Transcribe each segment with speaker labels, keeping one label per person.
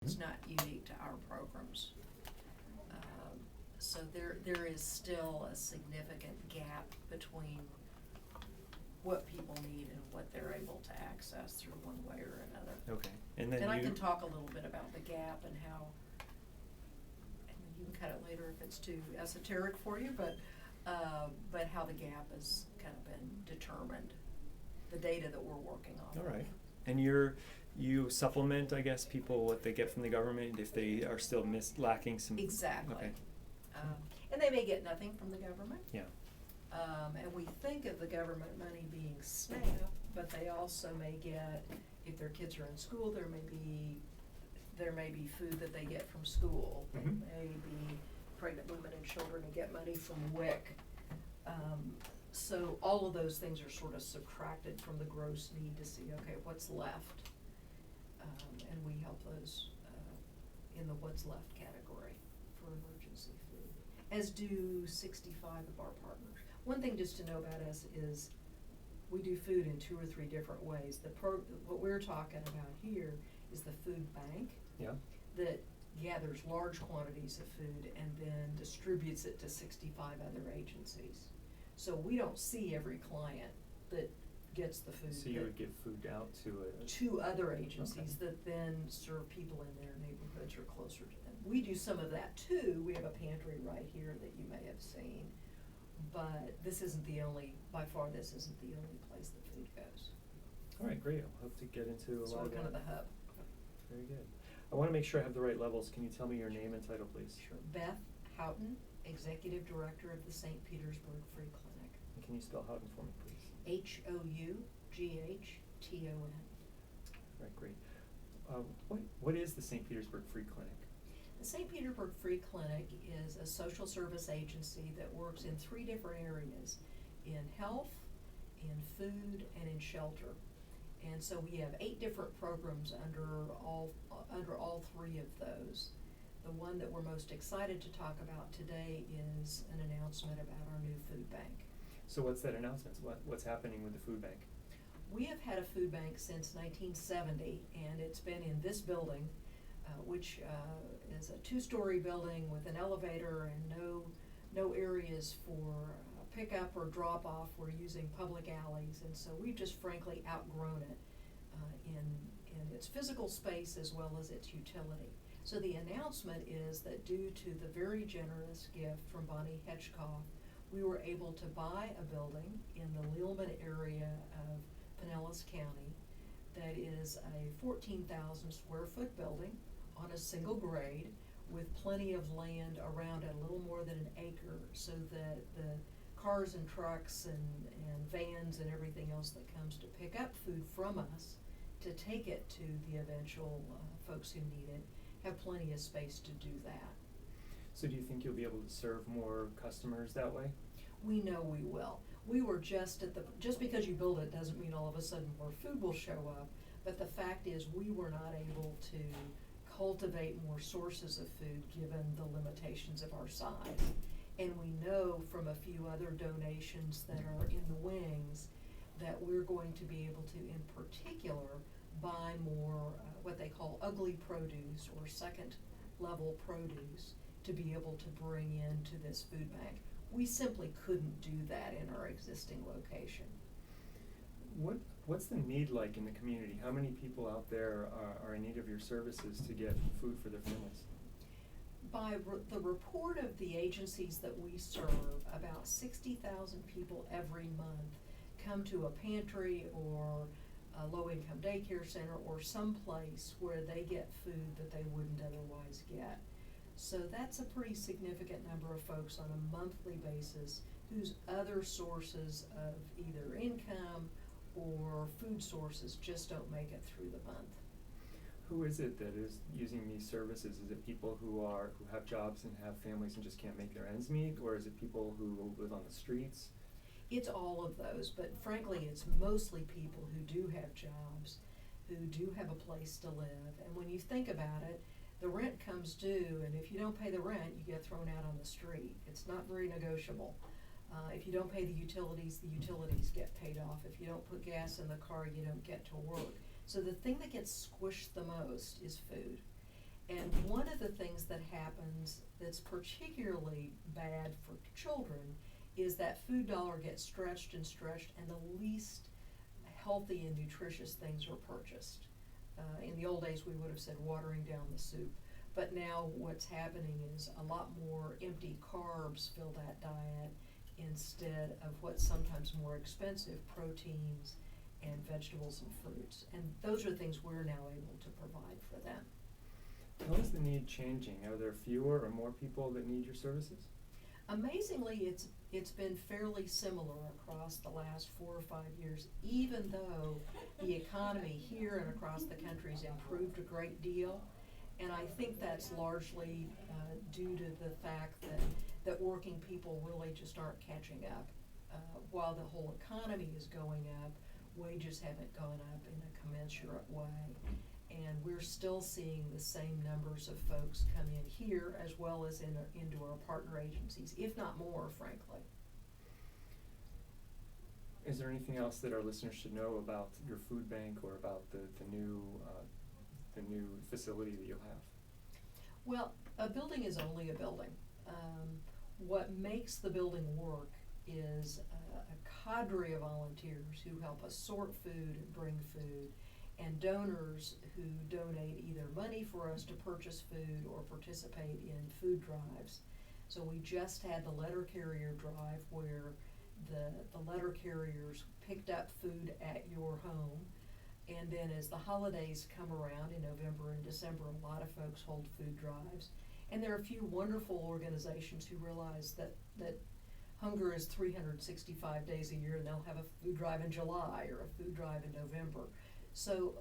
Speaker 1: It's not unique to our programs. So there is still a significant gap between what people need and what they're able to access through one way or another.
Speaker 2: Okay, and then
Speaker 1: I can talk a little bit about the gap and how, and you can cut it later if it's too esoteric for you, but how the gap has kind of been determined, the data that we're working on.
Speaker 2: All right, and you supplement, I guess, people what they get from the government if they are still lacking some.
Speaker 1: Exactly.
Speaker 2: Okay.
Speaker 1: And they may get nothing from the government.
Speaker 2: Yeah.
Speaker 1: And we think of the government money being SNAP, but they also may get, if their kids are in school, there may be food that they get from school.
Speaker 2: Mm-hmm.
Speaker 1: There may be pregnant women and children who get money from WIC. So all of those things are sort of subtracted from the gross need to see, okay, what's left? And we help those in the what's left category for emergency food, as do 65 of our partners. One thing just to know about us is we do food in 2 or 3 different ways. What we're talking about here is the food bank.
Speaker 2: Yeah.
Speaker 1: That gathers large quantities of food and then distributes it to 65 other agencies. So we don't see every client that gets the food.
Speaker 2: So you would give food out
Speaker 1: to other agencies
Speaker 2: okay.
Speaker 1: that then serve people in their neighborhoods or closer to them. We do some of that too. We have a pantry right here that you may have seen, but this isn't the only, by far this isn't the only place that food goes.
Speaker 2: All right, great. I'll have to get into a
Speaker 1: So
Speaker 2: lot
Speaker 1: we're
Speaker 2: of
Speaker 1: kind of
Speaker 2: that.
Speaker 1: the hub.
Speaker 2: Very good. I want to make sure I have the right levels. Can you tell me your name and title, please?
Speaker 1: Sure. Beth Houghton, Executive Director of the St. Petersburg Free Clinic.
Speaker 2: And can you spell Houghton for me, please?
Speaker 1: Houghton.
Speaker 2: Right, great. What is the St. Petersburg Free Clinic?
Speaker 1: The St. Petersburg Free Clinic is a social service agency that works in 3 different areas: in health, in food, and in shelter. And so we have 8 different programs under all 3 of those. The one that we're most excited to talk about today is an announcement about our new food bank.
Speaker 2: So what's that announcement? What's happening with the food bank?
Speaker 1: We have had a food bank since 1970, and it's been in this building, which is a 2-story building with an elevator and no areas for pickup or drop off. We're using public alleys, and so we've just frankly outgrown it in its physical space as well as its utility. So the announcement is that due to the very generous gift from Bonnie Hechtkopf, we were able to buy a building in the Leelman area of Pinellas County that is a 14,000 square foot building on a single grade with plenty of land around it, a little more than an acre, so that the cars and trucks and vans and everything else that comes to pick up food from us to take it to the eventual folks who need it have plenty of space to do that.
Speaker 2: So do you think you'll be able to serve more customers that way?
Speaker 1: We know we will. We were just because you build it doesn't mean all of a sudden more food will show up, but the fact is we were not able to cultivate more sources of food given the limitations of our size. And we know from a few other donations that are in the wings that we're going to be able to, in particular, buy more what they call ugly produce or second level produce to be able to bring into this food bank. We simply couldn't do that in our existing location.
Speaker 2: What's the need like in the community? How many people out there are in need of your services to get food for their families?
Speaker 1: By the report of the agencies that we serve, about 60,000 people every month come to a pantry or a low-income daycare center or someplace where they get food that they wouldn't otherwise get. So that's a pretty significant number of folks on a monthly basis whose other sources of either income or food sources just don't make it through the month.
Speaker 2: Who is it that is using these services? Is it people who have jobs and have families and just can't make their ends meet, or is it people who live on the streets?
Speaker 1: It's all of those, but frankly it's mostly people who do have jobs, who do have a place to live. And when you think about it, the rent comes due, and if you don't pay the rent, you get thrown out on the street. It's not very negotiable. If you don't pay the utilities get paid off. If you don't put gas in the car, you don't get to work. So the thing that gets squished the most is food. And one of the things that happens that's particularly bad for children is that food dollar gets stretched and stretched, and the least healthy and nutritious things are purchased. In the old days, we would have said watering down the soup. But now what's happening is a lot more empty carbs fill that diet instead of what's sometimes more expensive proteins and vegetables and fruits. And those are things we're now able to provide for them.
Speaker 2: How is the need changing? Are there fewer or more people that need your services?
Speaker 1: Amazingly, it's been fairly similar across the last 4 or 5 years, even though the economy here and across the country has improved a great deal. And I think that's largely due to the fact that working people really just aren't catching up. While the whole economy is going up, wages haven't gone up in a commensurate way. And we're still seeing the same numbers of folks come in here as well as into our partner agencies, if not more, frankly.
Speaker 2: Is there anything else that our listeners should know about your food bank or about the new facility that you'll have?
Speaker 1: Well, a building is only a building. What makes the building work is a cadre of volunteers who help us sort food and bring food, and donors who donate either money for us to purchase food or participate in food drives. So we just had the letter carrier drive where the letter carriers picked up food at your home. And then as the holidays come around in November and December, a lot of folks hold food drives. And there are a few wonderful organizations who realize that hunger is 365 days a year, and they'll have a food drive in July or a food drive in November. So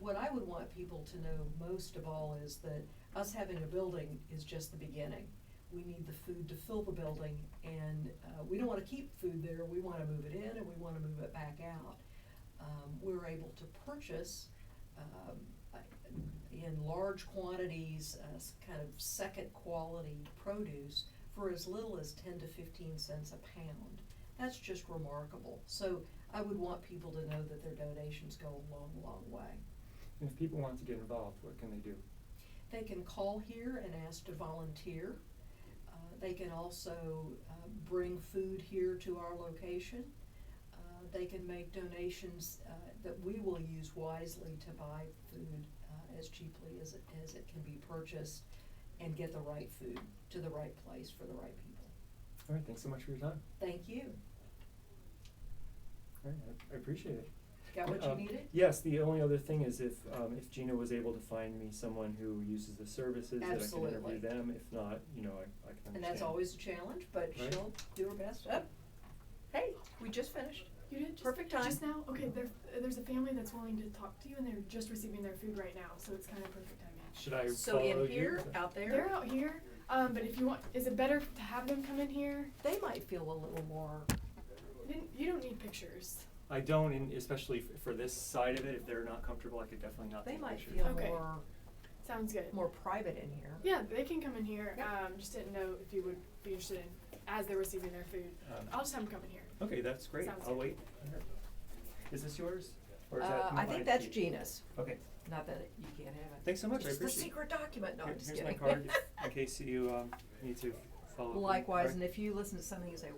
Speaker 1: what I would want people to know most of all is that us having a building is just the beginning. We need the food to fill the building, and we don't want to keep food there. We want to move it in and we want to move it back out. We're able to purchase in large quantities kind of second quality produce for as little as 10 to 15 cents a pound. That's just remarkable. So I would want people to know that their donations go a long, long way.
Speaker 2: And if people want to get involved, what can they do?
Speaker 1: They can call here and ask to volunteer. They can also bring food here to our location. They can make donations that we will use wisely to buy food as cheaply as it can be purchased and get the right food to the right place for the right people.
Speaker 2: All right, thanks so much for your time.
Speaker 1: Thank you.
Speaker 2: All right, I appreciate it.
Speaker 1: Got what you needed?
Speaker 2: Yes, the only other thing is if Gina was able to find me someone who uses the services,
Speaker 1: Absolutely.
Speaker 2: that I can interview them. If not, I can understand.
Speaker 1: And that's always a challenge, but
Speaker 2: Right.
Speaker 1: she'll do her best. Oh. Hey, we just finished.
Speaker 3: You did?
Speaker 1: Perfect time.
Speaker 3: Just now? Okay, there's a family that's willing to talk to you, and they're just receiving their food right now, so it's kind of perfect timing.
Speaker 2: Should I
Speaker 1: So
Speaker 2: follow
Speaker 1: in here,
Speaker 2: you?
Speaker 1: out there,
Speaker 3: They're out here, but if you want, is it better to have them come in here?
Speaker 1: they might feel a little more.
Speaker 3: You don't need pictures.
Speaker 2: I don't, and especially for this side of it, if they're not comfortable, I could definitely not
Speaker 1: They
Speaker 2: take
Speaker 1: might
Speaker 2: pictures.
Speaker 1: feel
Speaker 3: Okay. Sounds good.
Speaker 1: more private in here.
Speaker 3: Yeah, they can come in here.
Speaker 1: Yep.
Speaker 3: Just didn't know if you would be interested in, as they're receiving their food. I'll just have them come in here.
Speaker 2: Okay, that's great.
Speaker 3: Sounds
Speaker 2: I'll
Speaker 3: good.
Speaker 2: wait. Is this yours? Or is that
Speaker 1: I think
Speaker 2: mine?
Speaker 1: that's Gina's.
Speaker 2: Okay.
Speaker 1: Not that you can't have it.
Speaker 2: Thanks so much. I
Speaker 1: It's the
Speaker 2: appreciate it.
Speaker 1: secret document. No, I'm just
Speaker 2: Here's
Speaker 1: kidding.
Speaker 2: my card in case you need to follow up.
Speaker 1: Likewise,
Speaker 2: All
Speaker 1: and
Speaker 2: right.
Speaker 1: if you listen to something and say,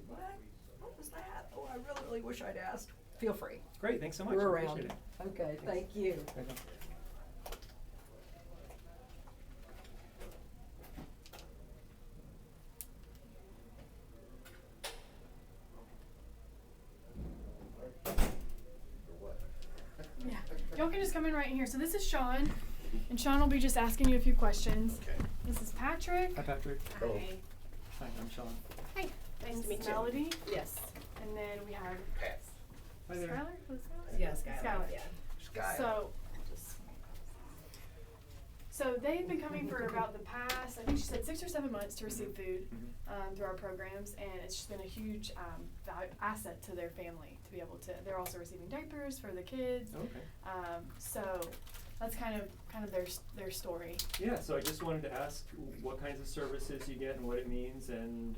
Speaker 1: what was that? Oh, I really, really wish I'd asked. Feel free.
Speaker 2: Great, thanks so much.
Speaker 1: We're
Speaker 2: I
Speaker 1: around.
Speaker 2: appreciate it.
Speaker 1: Okay, thank you.
Speaker 2: Okay.
Speaker 3: Yeah. Y'all can just come in right in here. So this is Seán, and Seán will be just asking you a few questions.
Speaker 4: Okay.
Speaker 3: This is Patrick.
Speaker 2: Hi, Patrick.
Speaker 4: Hello.
Speaker 2: Hi, I'm Seán.
Speaker 3: Hi.
Speaker 4: Nice
Speaker 3: And
Speaker 4: to meet you.
Speaker 3: Melody.
Speaker 4: Yes.
Speaker 3: And then we have
Speaker 4: Pat.
Speaker 2: Hi there.
Speaker 3: Skylar. Was it Skylar?
Speaker 4: Yeah, Skylar.
Speaker 3: Skylar.
Speaker 4: Skylar.
Speaker 3: So they've been coming for about the past, I think she said 6 or 7 months to receive food
Speaker 2: Mhm.
Speaker 3: through our programs, and it's just been a huge asset to their family to be able to. They're also receiving diapers for the kids.
Speaker 2: Okay.
Speaker 3: So that's kind of their story.
Speaker 2: Yeah, so I just wanted to ask what kinds of services you get and what it means, and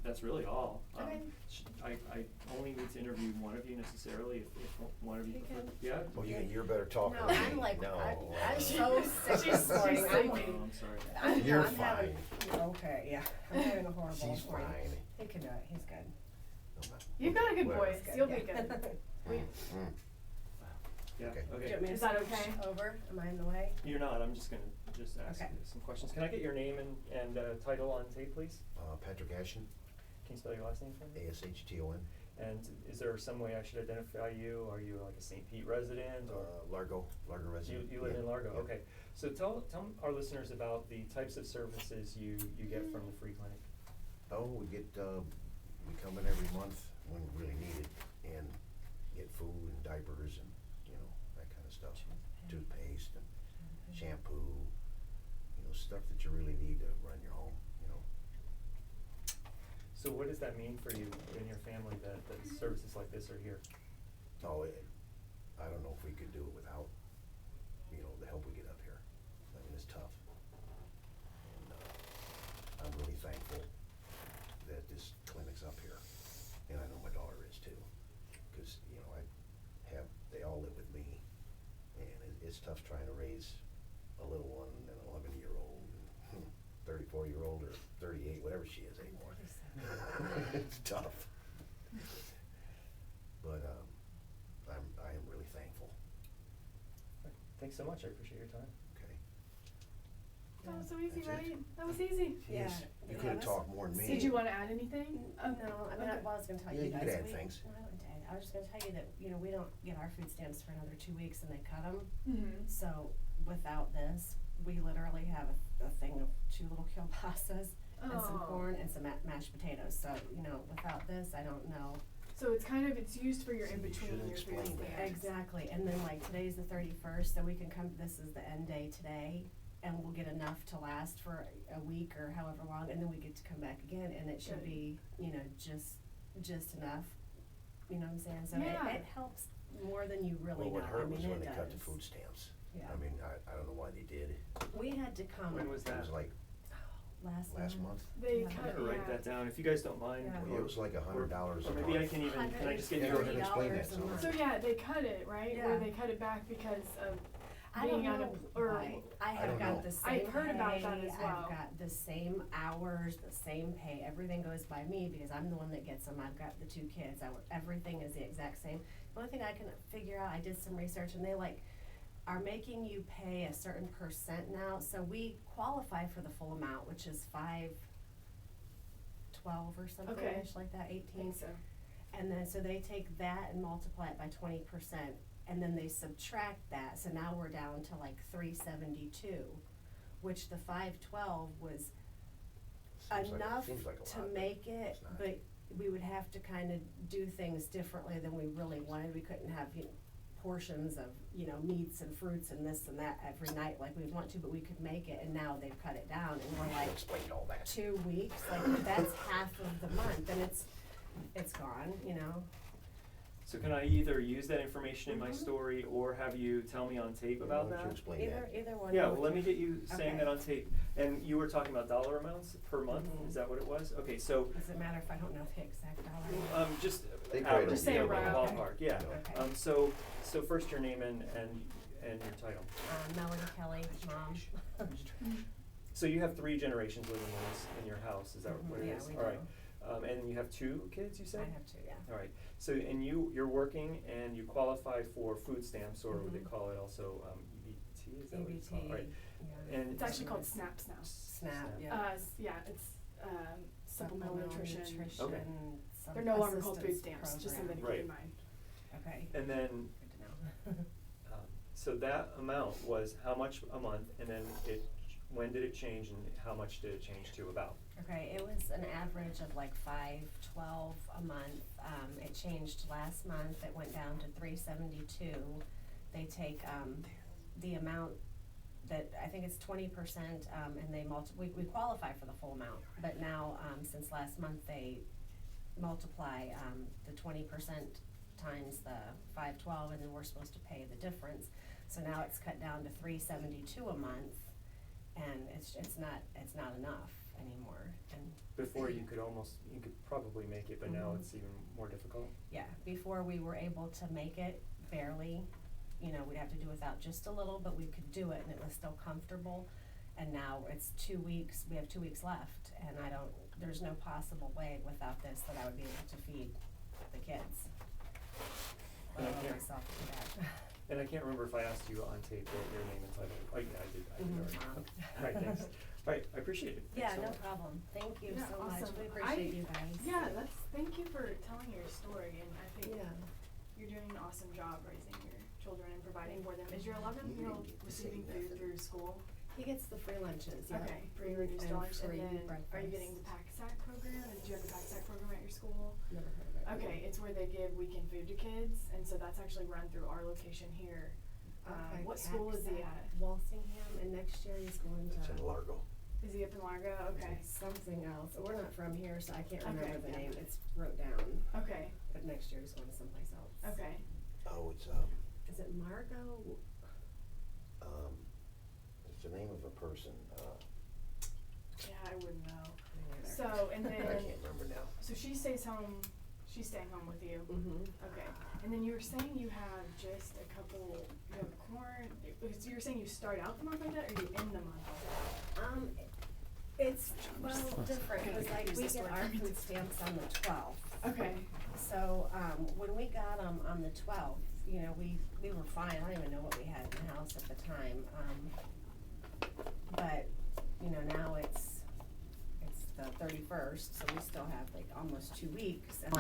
Speaker 2: that's really all.
Speaker 3: Okay.
Speaker 2: I only need to interview one of you necessarily, if one of you
Speaker 3: You
Speaker 2: prefer.
Speaker 3: can-
Speaker 2: Yeah?
Speaker 4: Well,
Speaker 2: Okay.
Speaker 4: you're a better talker
Speaker 5: No,
Speaker 4: than me.
Speaker 5: I'm like,
Speaker 4: No,
Speaker 5: I'm so sick
Speaker 3: She's-
Speaker 5: this morning.
Speaker 3: she's
Speaker 5: I'm
Speaker 2: Oh,
Speaker 3: sleeping.
Speaker 2: I'm sorry.
Speaker 4: You're
Speaker 5: I'm having-
Speaker 4: fine.
Speaker 5: Okay, yeah, I'm having a horrible
Speaker 4: She's
Speaker 5: morning.
Speaker 4: fine.
Speaker 5: He can do it, he's good.
Speaker 4: No, no.
Speaker 3: You've got a good
Speaker 4: Whatever.
Speaker 3: voice.
Speaker 5: He's
Speaker 3: You'll
Speaker 5: good,
Speaker 3: be
Speaker 5: yeah.
Speaker 3: good.
Speaker 4: Mm.
Speaker 2: Yeah,
Speaker 4: Okay.
Speaker 5: Do you
Speaker 2: okay.
Speaker 5: want me to
Speaker 3: Is that
Speaker 5: switch
Speaker 3: okay?
Speaker 5: over? Am I in the way?
Speaker 2: You're not, I'm just gonna ask
Speaker 5: Okay.
Speaker 2: you some questions. Can I get your name and title on tape, please?
Speaker 4: Patrick Ashen,
Speaker 2: Can you spell your last name for me?
Speaker 4: ASHTON,
Speaker 2: And is there some way I should identify you? Are you like a St. Pete resident or?
Speaker 4: Largo resident.
Speaker 2: You live
Speaker 4: Yeah,
Speaker 2: in Largo,
Speaker 4: yeah.
Speaker 2: okay. So tell our listeners about the types of services you get from the free clinic.
Speaker 4: Oh, we come in every month when we really need it and get food and diapers and, that kind of stuff. Toothpaste and shampoo, stuff that you really need to run your home,
Speaker 2: So what does that mean for you and your family that services like this are here?
Speaker 4: Oh, I don't know if we could do it without, the help we get up here. I mean, it's tough. And, I'm really thankful that this clinic's up here. And I know my daughter is too. Cause, they all live with me. And it's tough trying to raise a little one, an 11-year-old, 34-year-old, or 38, whatever she is anymore. It's tough. But, I am really thankful.
Speaker 2: Thanks so much, I appreciate your time.
Speaker 4: Okay.
Speaker 3: That was so easy,
Speaker 4: That's it.
Speaker 3: right? That was easy.
Speaker 5: Yeah.
Speaker 4: Jeez, you
Speaker 5: Yeah,
Speaker 4: could have
Speaker 5: that's-
Speaker 4: talked more than me.
Speaker 3: Did you want to add anything?
Speaker 5: No, I mean,
Speaker 3: Okay.
Speaker 5: I was gonna tell
Speaker 4: Yeah,
Speaker 5: you
Speaker 4: you
Speaker 5: guys.
Speaker 4: could add
Speaker 5: we-
Speaker 4: things.
Speaker 5: No, I did. I was just gonna tell you that, we don't get our food stamps for another 2 weeks and they cut them.
Speaker 3: Mm-hmm.
Speaker 5: So without this, we literally have a thing of 2 little kielbasas and some
Speaker 3: Oh.
Speaker 5: corn and some mashed potatoes. So, without this, I don't know.
Speaker 3: So it's used for your
Speaker 4: So
Speaker 3: in
Speaker 4: you
Speaker 3: between
Speaker 4: should
Speaker 3: your
Speaker 4: explain
Speaker 3: food
Speaker 4: that.
Speaker 3: stamps.
Speaker 5: Exactly. And then like today's the 31st, so we can come, this is the end day today, and we'll get enough to last for a week or however long, and then we get to come back again, and it should
Speaker 3: Good.
Speaker 5: be, just enough. You know what I'm saying? So
Speaker 3: Yeah.
Speaker 5: it helps more than you really
Speaker 4: Well, what
Speaker 5: know.
Speaker 4: hurt
Speaker 5: I mean,
Speaker 4: was when
Speaker 5: it
Speaker 4: they cut the
Speaker 5: does.
Speaker 4: food stamps.
Speaker 5: Yeah.
Speaker 4: I mean, I don't know why they did.
Speaker 5: We had to come.
Speaker 2: When was
Speaker 4: It
Speaker 2: that?
Speaker 4: was like
Speaker 5: Last month.
Speaker 3: They
Speaker 5: Yeah.
Speaker 2: I'm
Speaker 3: cut,
Speaker 2: gonna write
Speaker 3: yeah.
Speaker 2: that down, if you guys don't mind.
Speaker 5: Yeah.
Speaker 4: It was like $100
Speaker 2: Or
Speaker 4: a
Speaker 2: maybe I
Speaker 4: month.
Speaker 2: can even, can I just get
Speaker 4: Yeah,
Speaker 2: you
Speaker 4: go ahead and explain that,
Speaker 5: $130 a
Speaker 4: so.
Speaker 5: month.
Speaker 3: So yeah, they cut it, right?
Speaker 5: Yeah.
Speaker 3: Where they cut it back because of
Speaker 5: I don't
Speaker 3: being
Speaker 5: know
Speaker 3: or
Speaker 5: why. I
Speaker 4: I
Speaker 5: have
Speaker 4: don't
Speaker 5: got
Speaker 4: know.
Speaker 5: the same
Speaker 3: I've heard about that
Speaker 5: pay,
Speaker 3: as well.
Speaker 5: I've got the same hours, the same pay, everything goes by me because I'm the one that gets them, I've got the 2 kids, everything is the exact same. The only thing I can figure out, I did some research and they are making you pay a certain percent now, so we qualify for the full amount, which is $5.12 or something
Speaker 3: Okay.
Speaker 5: like that,
Speaker 3: I
Speaker 5: 18.
Speaker 3: think so.
Speaker 5: And then, so they take that and multiply it by 20%, and then they subtract that, so now we're down to like 372, which the 512 was
Speaker 4: Seems like-
Speaker 5: enough
Speaker 4: seems like a
Speaker 5: to
Speaker 4: lot, but
Speaker 5: make it,
Speaker 4: it's not.
Speaker 5: but we would have to kind of do things differently than we really wanted. We couldn't have, portions of, meats and fruits and this and that every night like we'd want to, but we could make it, and now they've cut it down, and we're like,
Speaker 4: Explained all that.
Speaker 5: 2 weeks, like that's half of the month, and it's gone,
Speaker 2: So can I either use that information in my
Speaker 5: Mhm.
Speaker 2: story or have you tell me on tape about
Speaker 4: Why don't you
Speaker 2: that?
Speaker 4: explain that?
Speaker 5: Either one.
Speaker 2: Yeah, well, let me get you saying
Speaker 5: Okay.
Speaker 2: that on tape. And you were talking about dollar amounts per month,
Speaker 5: Mhm.
Speaker 2: is that what it was? Okay, so,
Speaker 5: Does it matter if I don't know the exact dollar?
Speaker 2: just
Speaker 4: They
Speaker 2: average,
Speaker 4: probably
Speaker 3: Just say
Speaker 2: like
Speaker 3: around.
Speaker 2: ballpark, yeah.
Speaker 5: Okay.
Speaker 2: So first your name and your title.
Speaker 5: Melody Kelly, mom.
Speaker 2: So you have 3 generations living in your house, is that what it
Speaker 5: Yeah,
Speaker 2: is?
Speaker 5: we
Speaker 2: All right.
Speaker 5: do.
Speaker 2: And you have 2 kids, you
Speaker 5: I
Speaker 2: said?
Speaker 5: have 2, yeah.
Speaker 2: All right, so, and you're working and you qualify for food stamps, or what they
Speaker 5: Mhm.
Speaker 2: call it also, EBT, is that what it's called?
Speaker 5: EBT,
Speaker 2: All right.
Speaker 5: yeah.
Speaker 2: And
Speaker 3: It's actually called SNAPs now.
Speaker 5: SNAP, yeah.
Speaker 3: Yeah, it's supplemental nutrition.
Speaker 2: Okay.
Speaker 5: some
Speaker 3: They're no longer called food
Speaker 5: assistance
Speaker 3: stamps, just
Speaker 5: program.
Speaker 3: something to keep in
Speaker 2: Right.
Speaker 3: mind.
Speaker 5: Okay,
Speaker 2: And then,
Speaker 5: good to know.
Speaker 2: so that amount was how much a month, and then when did it change, and how much did it change to about?
Speaker 5: Okay, it was an average of like $5.12 a month. It changed last month, it went down to $3.72. They take, the amount that, I think it's 20%, and they we qualify for the full amount. But now, since last month, they multiply, the 20% times the $5.12, and then we're supposed to pay the difference. So now it's cut down to $3.72 a month, and it's not enough. anymore, and
Speaker 2: Before you could probably make it, but now
Speaker 5: Mhm.
Speaker 2: it's even more difficult.
Speaker 5: yeah, before we were able to make it barely, you know, we'd have to do without just a little, but we could do it and it was still comfortable. And now it's 2 weeks, we have 2 weeks left, and there's no possible way without this that I would be able to feed the kids.
Speaker 2: And I
Speaker 5: Let
Speaker 2: can't-
Speaker 5: myself do that.
Speaker 2: And I can't remember if I asked you on tape what your name and title. Oh, yeah, I did.
Speaker 5: Mhm.
Speaker 2: Already. All right, thanks. All right, I appreciate it.
Speaker 5: Yeah,
Speaker 2: Thanks so
Speaker 5: no
Speaker 2: much.
Speaker 5: problem, thank you
Speaker 3: Yeah,
Speaker 5: so much,
Speaker 3: awesome.
Speaker 5: we appreciate you guys.
Speaker 3: Yeah, thank you for telling your story, and I think
Speaker 5: Yeah.
Speaker 3: you're doing an awesome job raising your children and providing for them. Is your 11-year-old receiving food through school?
Speaker 5: He gets the free lunches, yeah.
Speaker 3: Okay, free reduced
Speaker 5: And
Speaker 3: lunch, and
Speaker 5: free
Speaker 3: then are you
Speaker 5: breakfast.
Speaker 3: getting the pack sack program? And do you have the pack sack program at your school?
Speaker 5: Never heard of it.
Speaker 3: Okay, it's where they give weekend food to kids, and so that's actually run through our location here.
Speaker 5: Okay,
Speaker 3: What school is he at?
Speaker 5: Walsingham, and next year he's going
Speaker 4: It's in
Speaker 5: to
Speaker 4: Largo.
Speaker 3: Is he up in Largo? Okay.
Speaker 5: something else, we're not from here, so I can't
Speaker 3: Okay,
Speaker 5: remember the
Speaker 3: yeah.
Speaker 5: name, it's wrote down,
Speaker 3: Okay.
Speaker 5: but next year he's going to someplace else.
Speaker 3: Okay.
Speaker 4: Oh, it's
Speaker 5: Is it Margot?
Speaker 4: it's the name of a person,
Speaker 3: Yeah, I wouldn't know.
Speaker 5: Me neither.
Speaker 3: So, and
Speaker 4: I
Speaker 3: then,
Speaker 4: can't remember now.
Speaker 3: so she's staying home with you?
Speaker 5: Mhm.
Speaker 3: Okay, and then you were saying you have just a couple, you have corn, so you're saying you start out the month like that, or you end the month like that?
Speaker 5: It's, different,
Speaker 3: Gotta
Speaker 5: cause like
Speaker 3: use
Speaker 5: we
Speaker 3: this
Speaker 5: get
Speaker 3: word.
Speaker 5: our food stamps on the 12th.
Speaker 3: Okay,
Speaker 5: So, when we got them on the 12th, you know, we were fine, I don't even know what we had in the house at the time, but, you know, now it's the 31st, so we still have like almost 2 weeks, and